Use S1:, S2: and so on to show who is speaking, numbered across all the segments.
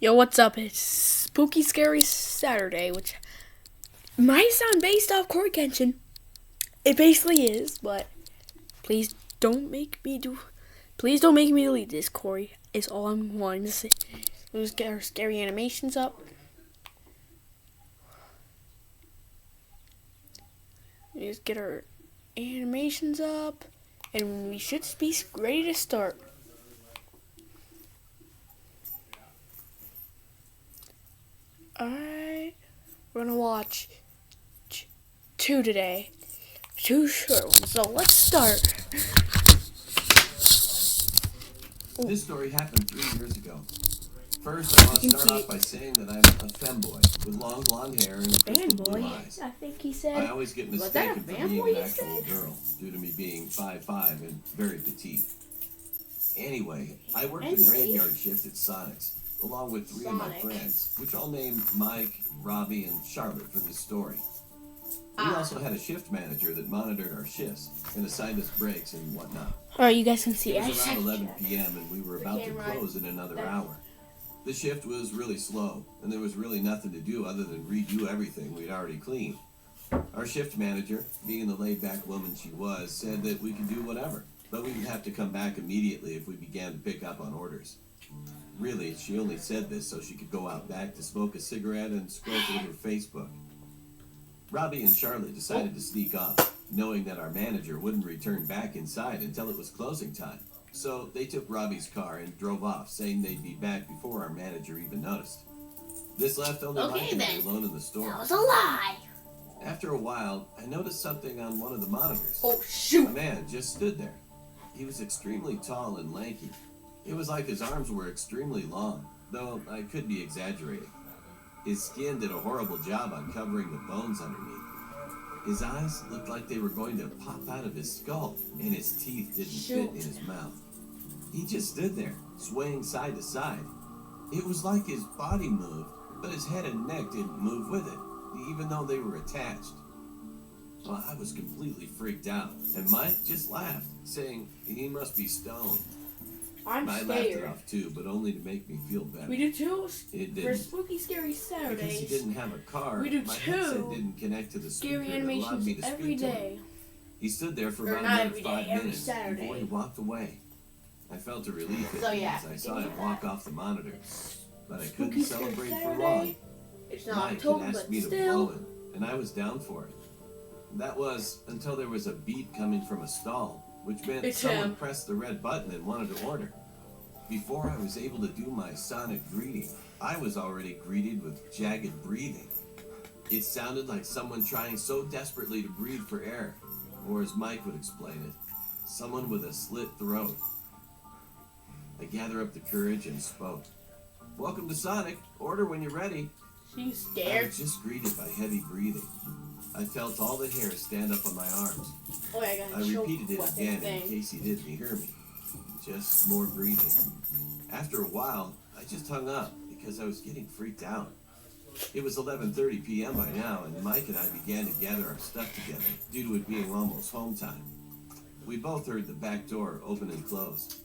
S1: Yo, what's up? It's Spooky Scary Saturday, which might sound based off Corey Kenshin. It basically is, but please don't make me delete this, Corey. Is all I'm wanting to say. Let's get our scary animations up. Let's get our animations up, and we should be ready to start. Alright, we're gonna watch two today. Two short ones, so let's start.
S2: This story happened 3 years ago. First, I want to start off by saying that I'm a femboy with long blonde hair and crystal blue eyes.
S1: I think he said.
S2: I always get mistaken for being an actual girl due to me being 5'5" and very petite. Anyway, I worked in graveyard shift at Sonic's, along with three of my friends, which I'll name Mike, Robbie, and Charlotte for this story. We also had a shift manager that monitored our shifts and assigned us breaks and whatnot.
S1: Alright, you guys can see.
S2: It was around 11 p.m. and we were about to close in another hour. The shift was really slow, and there was really nothing to do other than redo everything we'd already cleaned. Our shift manager, being the laid-back woman she was, said that we could do whatever, but we would have to come back immediately if we began to pick up on orders. Really, she only said this so she could go out back to smoke a cigarette and scroll through her Facebook. Robbie and Charlotte decided to sneak off, knowing that our manager wouldn't return back inside until it was closing time. So they took Robbie's car and drove off, saying they'd be back before our manager even noticed. This left only Mike and I alone in the store.
S3: That was a lie.
S2: After a while, I noticed something on one of the monitors.
S1: Oh, shoot!
S2: A man just stood there. He was extremely tall and lanky. It was like his arms were extremely long, though I could be exaggerating. His skin did a horrible job on covering the bones underneath. His eyes looked like they were going to pop out of his skull, and his teeth didn't fit in his mouth. He just stood there, swaying side to side. It was like his body moved, but his head and neck didn't move with it, even though they were attached. Well, I was completely freaked out, and Mike just laughed, saying he must be stoned.
S1: I'm
S2: I
S1: scared.
S2: laughed it off too, but only to make me feel better.
S1: We do two
S2: It
S1: for
S2: didn't.
S1: Spooky Scary Saturdays.
S2: Because he didn't have a car,
S1: We do
S2: my
S1: two
S2: headset didn't connect to the speaker
S1: scary
S2: that allowed me
S1: animations
S2: to
S1: every
S2: speak to him.
S1: day.
S2: He stood there for
S1: Or
S2: about
S1: not
S2: another
S1: every
S2: 5
S1: day, every
S2: minutes
S1: Saturday.
S2: before he walked away. I felt a relief
S3: So, yeah,
S2: as I saw him walk off the monitor, but I couldn't
S1: Spooky Scary
S2: celebrate for
S1: Saturday.
S2: long.
S1: It's not
S2: Mike had
S1: October,
S2: asked
S1: but
S2: me to
S1: still.
S2: blow it, and I was down for it. That was until there was a beep coming from a stall, which meant
S1: It's
S2: someone
S1: him.
S2: pressed the red button and wanted to order. Before I was able to do my sonic greeting, I was already greeted with jagged breathing. It sounded like someone trying so desperately to breathe for air, or as Mike would explain it, someone with a slit throat. I gathered up the courage and spoke. "Welcome to Sonic. Order when you're ready."
S1: She's
S2: I
S1: scared.
S2: was just greeted by heavy breathing. I felt all the hair stand up on my arms.
S1: Oh, I got
S2: I
S1: a choke
S2: repeated it
S1: weapon
S2: again
S1: thing.
S2: in case he didn't hear me. Just more breathing. After a while, I just hung up because I was getting freaked out. It was 11:30 p.m. by now, and Mike and I began to gather our stuff together due to it being almost home time. We both heard the back door open and close.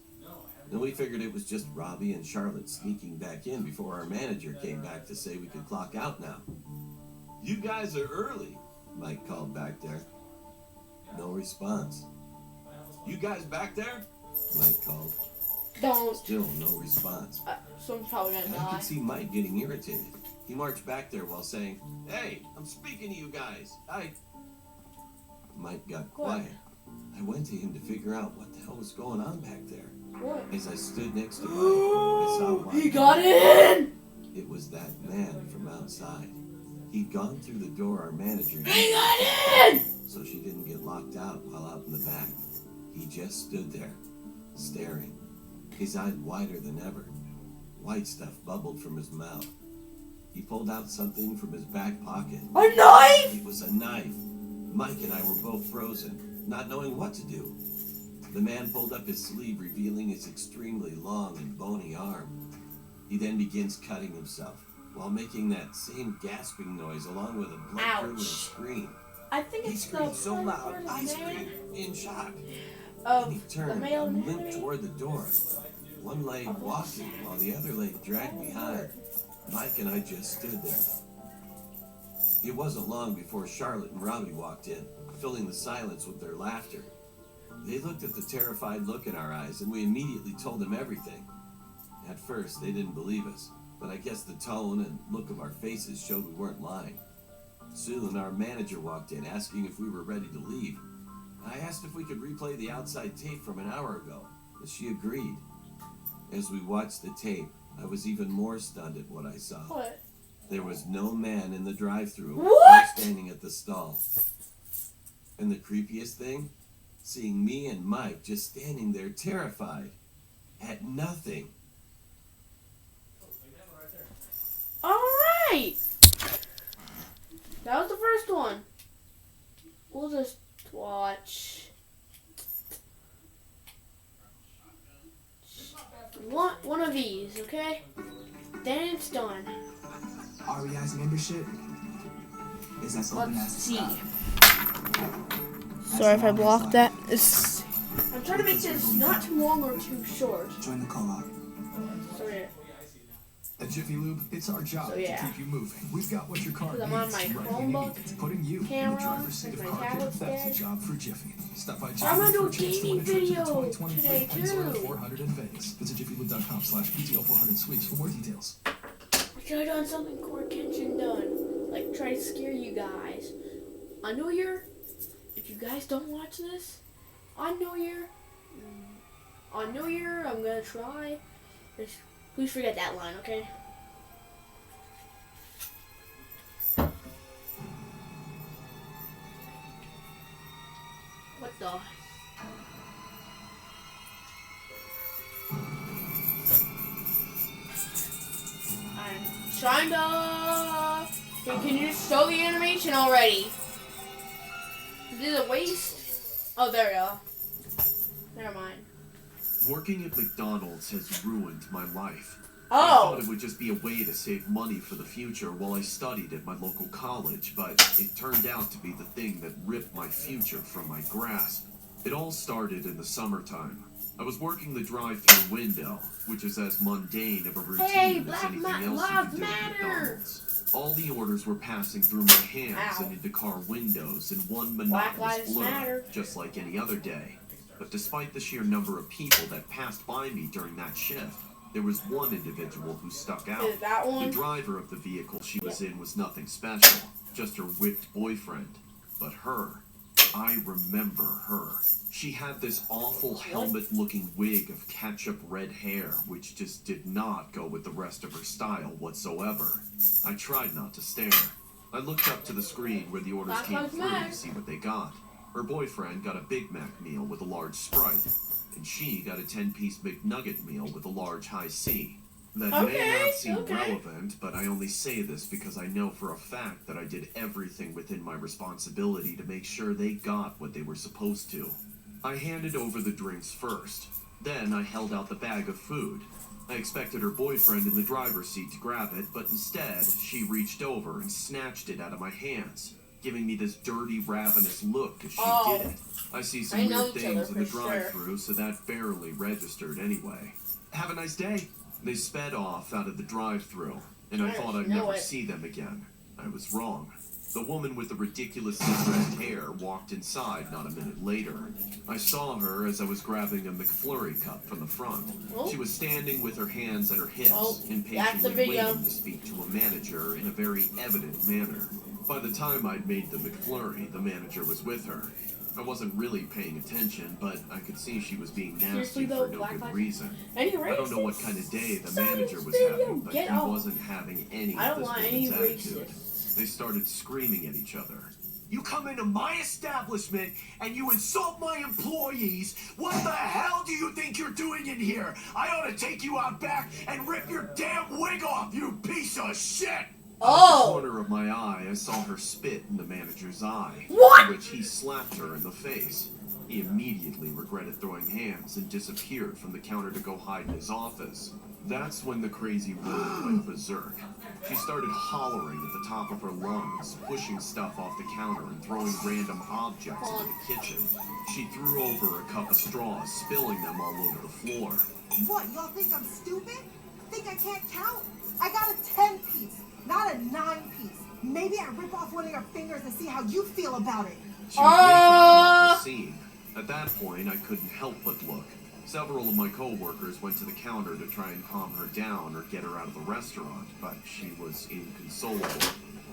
S2: Then we figured it was just Robbie and Charlotte sneaking back in before our manager came back to say we could clock out now. "You guys are early," Mike called back there. No response. "You guys back there?" Mike called.
S1: Don't.
S2: Still no response.
S1: Someone's probably gonna
S2: I
S1: die.
S2: could see Mike getting irritated. He marched back there while saying, "Hey, I'm speaking to you guys. Mike got quiet. I went to him to figure out what the hell was going on back there.
S1: What?
S2: As I stood next to Mike, I saw why.
S1: He got in!
S2: It was that man from outside. He'd gone through the door our manager
S1: He got in!
S2: so she didn't get locked out while out in the back. He just stood there, staring, his eyes wider than ever. White stuff bubbled from his mouth. He pulled out something from his back pocket.
S1: A knife!
S2: It was a knife. Mike and I were both frozen, not knowing what to do. The man pulled up his sleeve, revealing his extremely long and bony arm. He then begins cutting himself, while making that same gasping noise along with a blood-curdling
S1: Ouch.
S2: scream.
S1: I think
S2: He
S1: it's the
S2: screamed so loud, I
S1: man
S2: screamed in shock.
S1: of
S2: And he
S1: the
S2: turned
S1: male
S2: and limped
S1: name.
S2: toward the door. one leg walking while the other leg dragged behind. Mike and I just stood there. It wasn't long before Charlotte and Robbie walked in, filling the silence with their laughter. They looked at the terrified look in our eyes, and we immediately told them everything. At first, they didn't believe us, but I guess the tone and look of our faces showed we weren't lying. Soon, our manager walked in, asking if we were ready to leave. I asked if we could replay the outside tape from an hour ago, and she agreed. As we watched the tape, I was even more stunned at what I saw.
S1: What?
S2: There was no man in the drive-thru or
S1: What?
S2: standing at the stall. And the creepiest thing? Seeing me and Mike just standing there terrified. At nothing.
S1: Alright! That was the first one. We'll just watch one of these, okay? Then it's done.
S3: REI's membership is as open
S1: Let's
S3: as the
S1: see.
S3: sky.
S1: Sorry if I blocked that. I'm trying to make this not too long or too short.
S3: Join the co-op.
S1: So yeah.
S4: At Jiffy Lube, it's our job
S1: So, yeah.
S4: to keep you moving. We've got what your car needs.
S1: Because I'm on my
S4: right when you
S1: Chromebook,
S4: need it. Putting you
S1: camera,
S4: in the driver's seat
S1: with
S4: of
S1: my
S4: car care.
S1: tablet
S4: That's
S1: stand.
S4: the job for Jiffy. Stop by Jiffy
S1: I'm gonna do
S4: for
S1: a
S4: a chance to
S1: gaming
S4: win a trip to the
S1: video
S4: 2023
S1: today,
S4: Pennzoil
S1: too.
S4: 400 in Vegas. Visit jiffylube.com/PTL400 sweeps for more details.
S1: I could have done something Court Kenshin done. Like try to scare you guys. On New Year, if you guys don't watch this, on New Year, I'm gonna try. Just, please forget that line, okay? What the? I'm trying to. Hey, can you just show the animation already? Is this a waste? Oh, there we go. Never mind.
S5: Working at McDonald's has ruined my life. I thought
S1: Oh!
S5: it would just be a way to save money for the future while I studied at my local college, but it turned out to be the thing that ripped my future from my grasp. It all started in the summertime. I was working the drive-thru window, which is as mundane of a routine
S1: Hey,
S5: as
S1: Black
S5: anything else you
S1: Lives
S5: can do at
S1: Matter!
S5: McDonald's. All the orders were passing through my hands
S1: Ow.
S5: and into car windows in one
S1: Black
S5: monotonous
S1: Lives
S5: blur,
S1: Matter.
S5: just like any other day. But despite the sheer number of people that passed by me during that shift, there was one individual who stuck out.
S1: Is that
S5: The
S1: one?
S5: driver of the vehicle she was in was nothing special, just her whipped boyfriend. But her, I remember her. She had this awful helmet-looking wig of ketchup red hair, which just did not go with the rest of her style whatsoever. I tried not to stare. I looked up to the screen where the orders
S1: Black
S5: came
S1: Lives
S5: through
S1: Matter.
S5: to see what they got. Her boyfriend got a Big Mac meal with a large Sprite, and she got a 10-piece McNugget meal with a large High C. That may
S1: Okay,
S5: not seem
S1: okay.
S5: relevant, but I only say this because I know for a fact that I did everything within my responsibility to make sure they got what they were supposed to. I handed over the drinks first. Then I held out the bag of food. I expected her boyfriend in the driver's seat to grab it, but instead, she reached over and snatched it out of my hands, giving me this dirty, ravenous look as she
S1: Oh.
S5: did it. I see some
S1: I know
S5: weird
S1: each
S5: things
S1: other
S5: in the
S1: for sure.
S5: drive-thru, so that barely registered anyway. Have a nice day. They sped off out of the drive-thru, and I
S1: Yes,
S5: thought I'd
S1: know
S5: never
S1: it.
S5: see them again. I was wrong. The woman with the ridiculously red hair walked inside not a minute later. I saw her as I was grabbing a McFlurry cup from the front.
S1: Oh.
S5: She was standing with her hands at her hips,
S1: Oh, that's the
S5: impatiently
S1: video.
S5: waiting to speak to a manager in a very evident manner. By the time I'd made the McFlurry, the manager was with her. I wasn't really paying attention, but I could see she was being
S1: Seriously
S5: nasty
S1: though,
S5: for no
S1: Black
S5: good
S1: Lives-
S5: reason.
S1: Any
S5: I don't know what
S1: racists?
S5: kind of day the
S1: Son,
S5: manager
S1: this
S5: was
S1: video,
S5: having, but
S1: get
S5: he
S1: off.
S5: wasn't having any
S1: I
S5: of
S1: don't
S5: this
S1: want any
S5: woman's attitude.
S1: racists.
S5: They started screaming at each other. You come into my establishment and you insult my employees. What the hell do you think you're doing in here? I ought to take you out back and rip your damn wig off, you piece of shit! Out the
S1: Oh!
S5: corner of my eye, I saw her spit in the manager's eye.
S1: What?
S5: To which he slapped her in the face. He immediately regretted throwing hands and disappeared from the counter to go hide in his office. That's when the crazy woman went berserk. She started hollering at the top of her lungs, pushing stuff off the counter and throwing random objects into the kitchen. She threw over a cup of straws, spilling them all over the floor.
S6: What, y'all think I'm stupid? Think I can't count? I got a 10-piece, not a 9-piece. Maybe I rip off one of your fingers and see how you feel about it.
S5: She was making an awful scene. At that point, I couldn't help but look. Several of my co-workers went to the counter to try and calm her down or get her out of the restaurant, but she was inconsolable.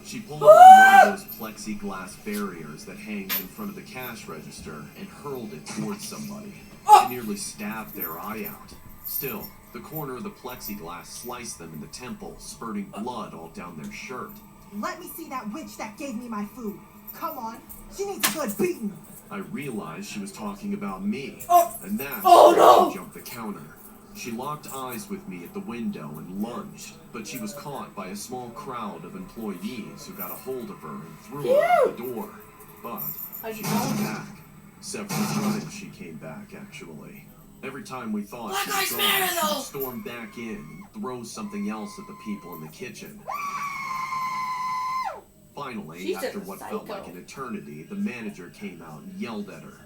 S5: She pulled on one of those plexiglass barriers that hangs in front of the cash register and hurled it towards somebody. It nearly stabbed their eye out. Still, the corner of the plexiglass sliced them in the temple, spurting blood all down their shirt.
S6: Let me see that witch that gave me my food. Come on, she needs a good beating.
S5: I realized she was talking about me, and that's
S1: no!
S5: she jumped the counter. She locked eyes with me at the window and lunged, but she was caught by a small crowd of employees who got a hold of her and threw her out the door. But she came back. Several times she came back, actually. Every time we thought she was gone, she'd storm back in and throw something else at the people in the kitchen. Finally, after what felt like an eternity, the manager came out and yelled at her.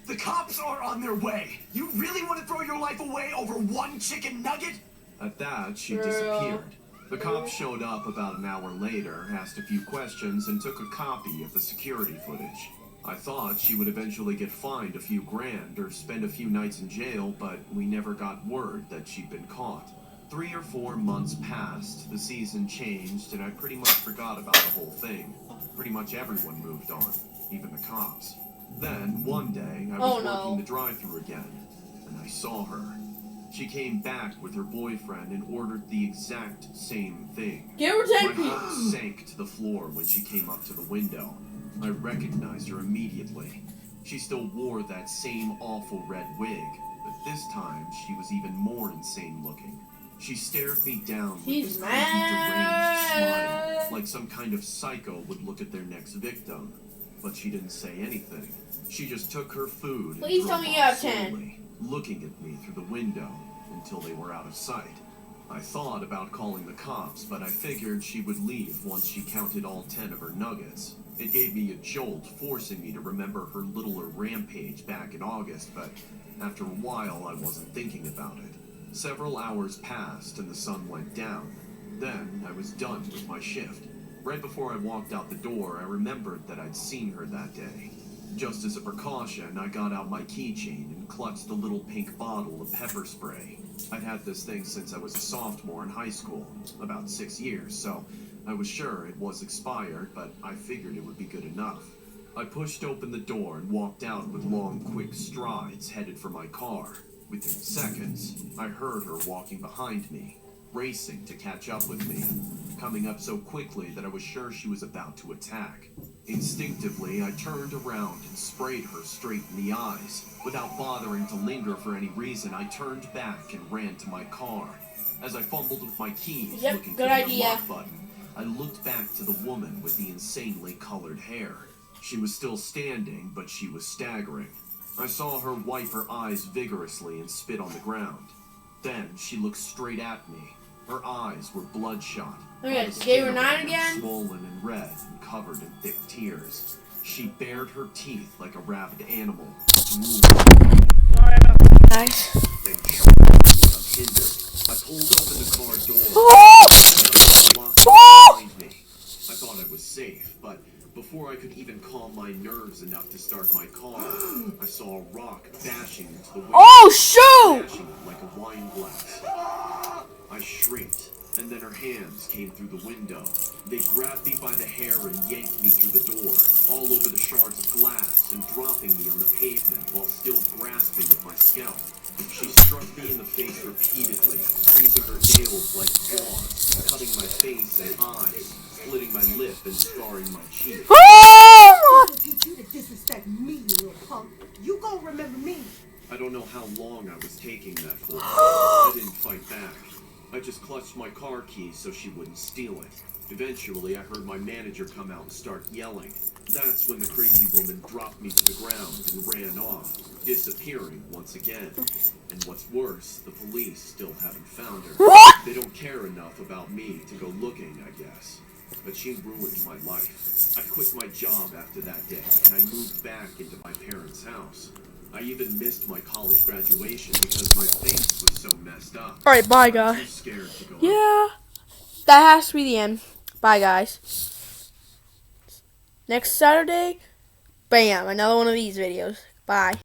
S7: The cops are on their way. You really want to throw your life away over one chicken nugget?
S5: At that, she disappeared. The cops showed up about an hour later, asked a few questions, and took a copy of the security footage. I thought she would eventually get fined a few grand or spend a few nights in jail, but we never got word that she'd been caught. 3 or 4 months passed, the season changed, and I pretty much forgot about the whole thing. Pretty much everyone moved on, even the cops. Then, one day, I was working the drive-thru again, and I saw her. She came back with her boyfriend and ordered the exact same thing.
S1: Give her 10
S5: My heart sank to the floor when she came up to the window. I recognized her immediately. She still wore that same awful red wig, but this time she was even more insane looking. She stared me down with this creepy, deranged smile, like some kind of psycho would look at their next victim. But she didn't say anything. She just took her food and drove off slowly, looking at me through the window until they were out of sight. I thought about calling the cops, but I figured she would leave once she counted all 10 of her nuggets. It gave me a jolt, forcing me to remember her littler rampage back in August, but after a while I wasn't thinking about it. Several hours passed and the sun went down. Then I was done with my shift. Right before I walked out the door, I remembered that I'd seen her that day. Just as a precaution, I got out my keychain and clutched the little pink bottle of pepper spray. I'd had this thing since I was a sophomore in high school, about 6 years, so I was sure it was expired, but I figured it would be good enough. I pushed open the door and walked out with long, quick strides headed for my car. Within seconds, I heard her walking behind me, racing to catch up with me, coming up so quickly that I was sure she was about to attack. Instinctively, I turned around and sprayed her straight in the eyes. Without bothering to linger for any reason, I turned back and ran to my car. As I fumbled with my keys, looking for the unlock button, I looked back to the woman with the insanely colored hair. She was still standing, but she was staggering. I saw her wipe her eyes vigorously and spit on the ground. Then she looked straight at me. Her eyes were bloodshot.
S1: Okay, gave her 9 again.
S5: Swollen and red and covered in thick tears. She bared her teeth like a rabid animal.
S1: Nice.
S5: Then choked me unhindered. I pulled open the car door. Behind me. I thought I was safe, but before I could even calm my nerves enough to start my car, I saw a rock bashing into the window.
S1: Oh, shoot!
S5: Bashing it like a wine glass. I shrieked, and then her hands came through the window. They grabbed me by the hair and yanked me through the door, all over the shards of glass and dropping me on the pavement while still grasping at my scalp. She struck me in the face repeatedly, using her nails like claws, cutting my face and eyes, splitting my lip and scarring my cheek.
S6: I don't teach you to disrespect me, you little punk. You gon' remember me.
S5: I don't know how long I was taking that for. I didn't fight back. I just clutched my car keys so she wouldn't steal it. Eventually, I heard my manager come out and start yelling. That's when the crazy woman dropped me to the ground and ran off, disappearing once again. And what's worse, the police still haven't found her. They don't care enough about me to go looking, I guess. But she ruined my life. I quit my job after that day, and I moved back into my parents' house. I even missed my college graduation because my face was so messed up.
S1: Alright, bye,
S5: I was
S1: guys.
S5: too scared to go out.
S1: Yeah. That has to be the end. Bye, guys. Next Saturday, bam, another one of these videos. Bye.